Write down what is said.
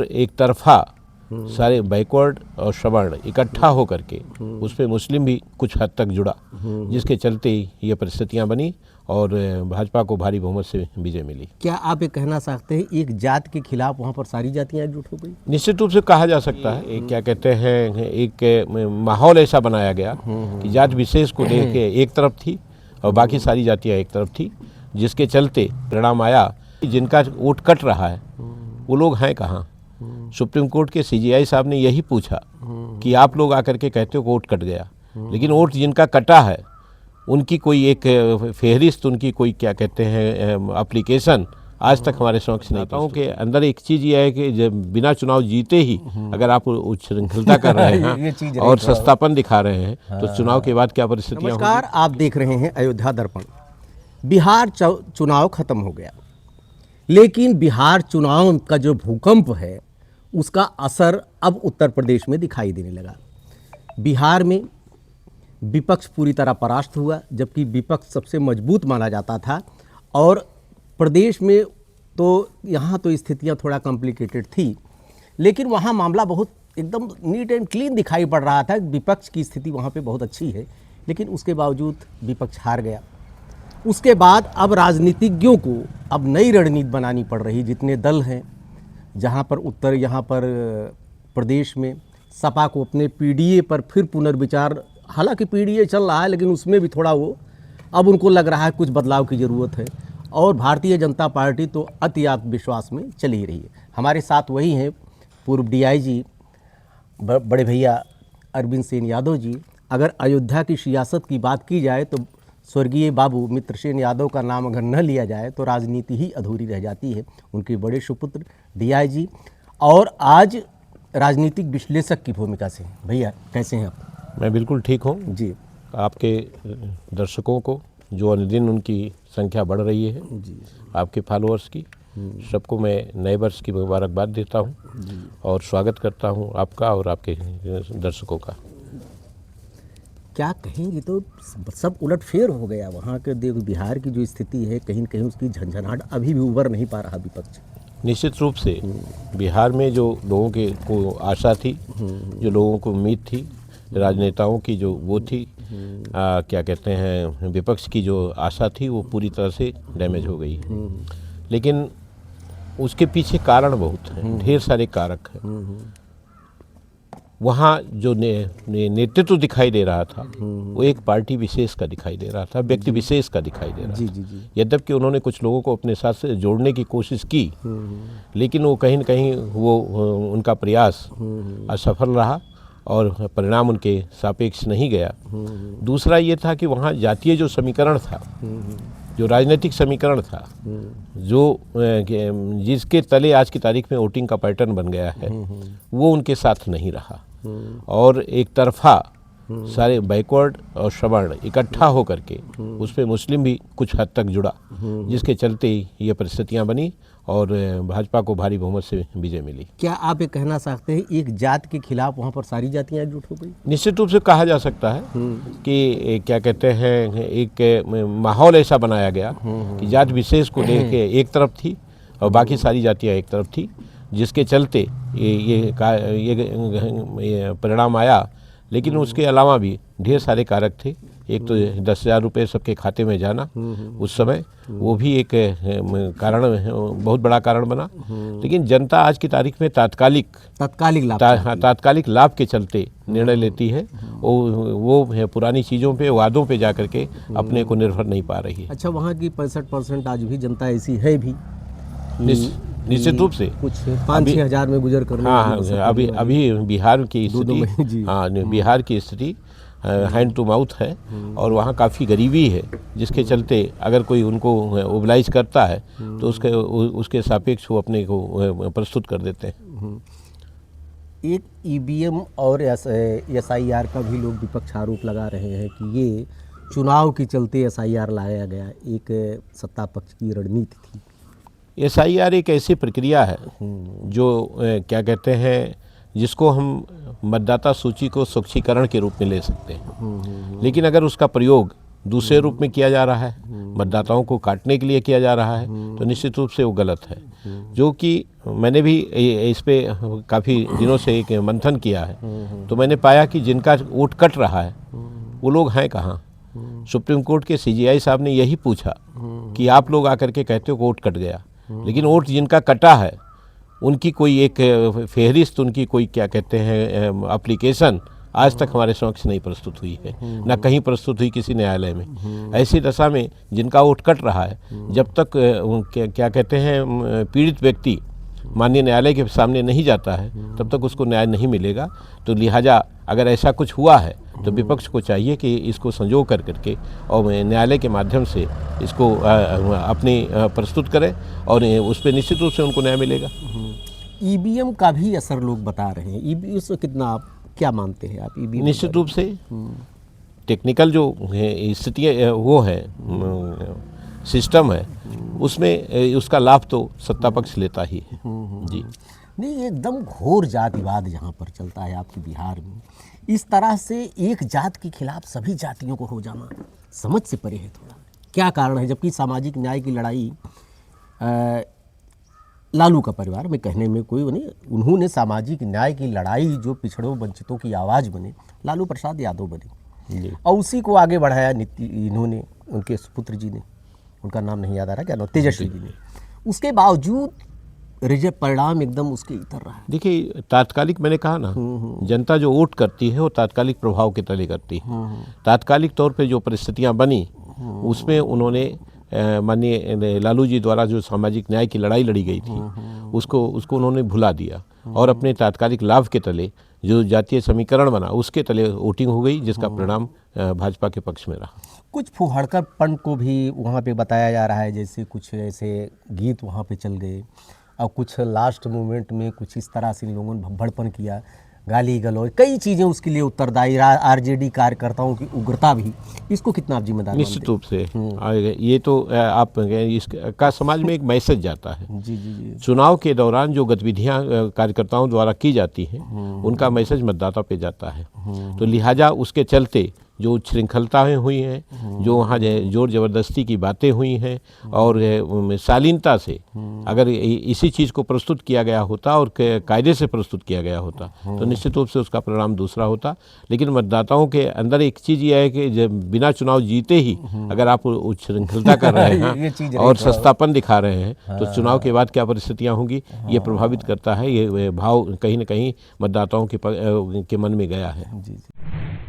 एक तरफा सारे बैकवर्ड और सवर्ण इकट्ठा होकर के उस पर मुस्लिम भी कुछ हद तक जुड़ा, जिसके चलते ये परिस्थितियां बनी और भाजपा को भारी बहुमत से विजय मिली। क्या आप ये कहना चाहते हैं एक जात के खिलाफ वहाँ पर सारी जातियाँ एकजुट हो गई? निश्चित रूप से कहा जा सकता है। एक क्या कहते हैं, एक माहौल ऐसा बनाया गया कि जात विशेष को लेके एक तरफ थी और बाकी सारी जातियाँ एक तरफ थी, जिसके चलते परिणाम आया जिनका वोट कट रहा है वो लोग हैं कहाँ। सुप्रीम कोर्ट के सीजीआई साहब ने यही पूछा कि आप लोग आकर के कहते हो वोट कट गया, लेकिन वोट जिनका कटा है उनकी कोई एक फहरिस्त, उनकी कोई क्या कहते हैं एप्लीकेशन आज तक हमारे समक्ष नहीं। नेताओं के अंदर एक चीज़ ये है कि जब बिना चुनाव जीते ही अगर आप उच्छृंखलता कर रहे हैं और सस्तापन दिखा रहे हैं तो चुनाव के बाद क्या परिस्थितियाँ। नमस्कार, आप देख रहे हैं अयोध्या दर्पण। बिहार चुनाव खत्म हो गया, लेकिन बिहार चुनाव का जो भूकंप है उसका असर अब उत्तर प्रदेश में दिखाई देने लगा। बिहार में विपक्ष पूरी तरह परास्त हुआ, जबकि विपक्ष सबसे मजबूत माना जाता था। और प्रदेश में तो यहाँ तो स्थितियाँ थोड़ा कॉम्प्लिकेटेड थी, लेकिन वहाँ मामला बहुत एकदम नीट एंड क्लीन दिखाई पड़ रहा था। विपक्ष की स्थिति वहाँ पे बहुत अच्छी है, लेकिन उसके बावजूद विपक्ष हार गया। उसके बाद अब राजनीतिज्ञों को अब नई रणनीति बनानी पड़ रही। जितने दल हैं, जहाँ पर यहाँ पर प्रदेश में सपा को अपने पीडीए पर फिर पुनर्विचार, हालांकि पीडीए चल रहा है लेकिन उसमें भी थोड़ा वो अब उनको लग रहा है कुछ बदलाव की ज़रूरत है। और भारतीय जनता पार्टी तो अति आत्मविश्वास में चली ही रही है। हमारे साथ वही हैं पूर्व डीआईजी बड़े भैया अरविंद सेन यादव जी। अगर अयोध्या की सियासत की बात की जाए तो स्वर्गीय बाबू मित्रसेन यादव का नाम अगर न लिया जाए तो राजनीति ही अधूरी रह जाती है। उनके बड़े सुपुत्र डीआईजी और आज राजनीतिक विश्लेषक की भूमिका से। भैया कैसे हैं आप? मैं बिल्कुल ठीक हूँ जी। आपके दर्शकों को जो अनुदिन उनकी संख्या बढ़ रही है जी, आपके फॉलोअर्स की, सबको मैं नए वर्ष की मुबारकबाद देता हूँ और स्वागत करता हूँ आपका और आपके दर्शकों का। क्या कहेंगे, तो सब उलटफेर हो गया वहाँ के। देखो बिहार की जो स्थिति है, कहीं न कहीं उसकी झंझनाहट अभी भी उभर नहीं पा रहा विपक्ष। निश्चित रूप से बिहार में जो लोगों के को आशा थी, जो लोगों को उम्मीद थी, राजनेताओं की जो वो थी, क्या कहते हैं, विपक्ष की जो आशा थी, वो पूरी तरह से डैमेज हो गई। लेकिन उसके पीछे कारण बहुत हैं, ढेर सारे कारक हैं। वहाँ जो नेतृत्व दिखाई दे रहा था वो एक पार्टी विशेष का दिखाई दे रहा था, व्यक्ति विशेष का दिखाई दे रहा था। यद्यपि उन्होंने कुछ लोगों को अपने साथ से जोड़ने की कोशिश की, लेकिन वो कहीं न कहीं वो उनका प्रयास असफल रहा और परिणाम उनके सापेक्ष नहीं गया। दूसरा ये था कि वहाँ जातीय जो समीकरण था, जो राजनीतिक समीकरण था, जो जिसके तले आज की तारीख में वोटिंग का पैटर्न बन गया है, वो उनके साथ नहीं रहा और एक तरफा सारे बैकवर्ड और सवर्ण इकट्ठा होकर के उस पर मुस्लिम भी कुछ हद तक जुड़ा, जिसके चलते ये परिस्थितियां बनी और भाजपा को भारी बहुमत से विजय मिली। क्या आप ये कहना चाहते हैं एक जात के खिलाफ वहाँ पर सारी जातियाँ एकजुट हो गई? निश्चित रूप से कहा जा सकता है कि क्या कहते हैं, एक माहौल ऐसा बनाया गया कि जात विशेष को लेके एक तरफ थी और बाकी सारी जातियाँ एक तरफ थी, जिसके चलते ये परिणाम आया। लेकिन उसके अलावा भी ढेर सारे कारक थे। एक तो 10,000 रुपये सबके खाते में जाना उस समय, वो भी एक कारण, बहुत बड़ा कारण बना। लेकिन जनता आज की तारीख में तात्कालिक लाभ के चलते निर्णय लेती है। वो पुरानी चीज़ों पे, वादों पे जा करके अपने को निर्भर नहीं पा रही है। अच्छा, वहाँ की 65% आज भी जनता ऐसी है भी, निश्चित रूप से कुछ 5-6 हज़ार में गुजर करने। हाँ, अभी बिहार की स्थिति, हाँ, बिहार की स्थिति हैंड टू माउथ है और वहाँ काफ़ी गरीबी है, जिसके चलते अगर कोई उनको ओबलाइज करता है तो उसके सापेक्ष वो अपने को प्रस्तुत कर देते हैं। एक ईवीएम और एसआईआर का भी लोग विपक्ष आरोप लगा रहे हैं कि ये चुनाव के चलते एसआईआर लाया गया, एक सत्ता पक्ष की रणनीति थी। एसआईआर एक ऐसी प्रक्रिया है जो क्या कहते हैं, जिसको हम मतदाता सूची को स्वच्छीकरण के रूप में ले सकते हैं। लेकिन अगर उसका प्रयोग दूसरे रूप में किया जा रहा है, मतदाताओं को काटने के लिए किया जा रहा है, तो निश्चित रूप से वो गलत है। जो कि मैंने भी इस पे काफ़ी दिनों से एक मंथन किया है, तो मैंने पाया कि जिनका वोट कट रहा है वो लोग हैं कहाँ। सुप्रीम कोर्ट के सीजीआई साहब ने यही पूछा कि आप लोग आकर के कहते हो कि वोट कट गया, लेकिन वोट जिनका कटा है उनकी कोई एक फहरिस्त, उनकी कोई क्या कहते हैं एप्लीकेशन आज तक हमारे समक्ष नहीं प्रस्तुत हुई है, ना कहीं प्रस्तुत हुई किसी न्यायालय में। ऐसी दशा में जिनका वोट कट रहा है, जब तक क्या कहते हैं पीड़ित व्यक्ति माननीय न्यायालय के सामने नहीं जाता है तब तक उसको न्याय नहीं मिलेगा। तो लिहाजा अगर ऐसा कुछ हुआ है तो विपक्ष को चाहिए कि इसको संजो कर करके और न्यायालय के माध्यम से इसको अपनी प्रस्तुत करें और उस पर निश्चित रूप से उनको न्याय मिलेगा। ईवीएम का भी असर लोग बता रहे हैं, ईवीएम से कितना आप क्या मानते हैं आप? ईवीएम निश्चित रूप से टेक्निकल जो स्थितियाँ वो है, सिस्टम है, उसमें उसका लाभ तो सत्ता पक्ष लेता ही है। जी नहीं, एकदम घोर जातिवाद यहाँ पर चलता है आपके बिहार में। इस तरह से एक जात के खिलाफ सभी जातियों को हो जाना समझ से परे है थोड़ा। क्या कारण है, जबकि सामाजिक न्याय की लड़ाई लालू का परिवार में कहने में कोई नहीं, उन्होंने सामाजिक न्याय की लड़ाई जो पिछड़ों वंचितों की आवाज़ बने, लालू प्रसाद यादव बने और उसी को आगे बढ़ाया इन्होंने, उनके सुपुत्र जी ने, उनका नाम नहीं याद आ रहा, क्या नाम, तेजस्वी जी ने। उसके बावजूद रिजल्ट परिणाम एकदम उसके इतर रहा है। देखिए, तात्कालिक मैंने कहा ना, जनता जो वोट करती है वो तात्कालिक प्रभाव के तले करती है। तात्कालिक तौर पे जो परिस्थितियां बनी उसमें उन्होंने माननीय लालू जी द्वारा जो सामाजिक न्याय की लड़ाई लड़ी गई थी उसको उन्होंने भुला दिया और अपने तात्कालिक लाभ के तले जो जातीय समीकरण बना उसके तले वोटिंग हो गई, जिसका परिणाम भाजपा के पक्ष में रहा। कुछ फुहड़करपन को भी वहाँ पे बताया जा रहा है, जैसे कुछ ऐसे गीत वहाँ पे चल गए और कुछ लास्ट मोमेंट में कुछ इस तरह से इन लोगों ने भब्बड़पन किया, गाली गलौज, कई चीज़ें उसके लिए उत्तरदायी। आरजेडी कार्यकर्ताओं की उग्रता भी, इसको कितना आप जिम्मेदार मानते हैं? निश्चित रूप से ये तो आप इसका समाज में एक मैसेज जाता है। जी जी जी। चुनाव के दौरान जो गतिविधियां कार्यकर्ताओं द्वारा की जाती हैं उनका मैसेज मतदाता पे जाता है। तो लिहाजा उसके चलते जो उच्छृंखलताएँ हुई हैं, जो वहाँ जोर ज़बरदस्ती की बातें हुई हैं और शालीनता से अगर इसी चीज़ को प्रस्तुत किया गया होता और कायदे से प्रस्तुत किया गया होता तो निश्चित रूप से उसका परिणाम दूसरा होता। लेकिन मतदाताओं के अंदर एक चीज़ यह है कि जब बिना चुनाव जीते ही अगर आप उच्छृंखलता कर रहे हैं और सस्तापन दिखा रहे हैं तो चुनाव के बाद क्या परिस्थितियाँ होंगी ये प्रभावित करता है। ये भाव कहीं ना कहीं मतदाताओं के मन में गया है। जी जी।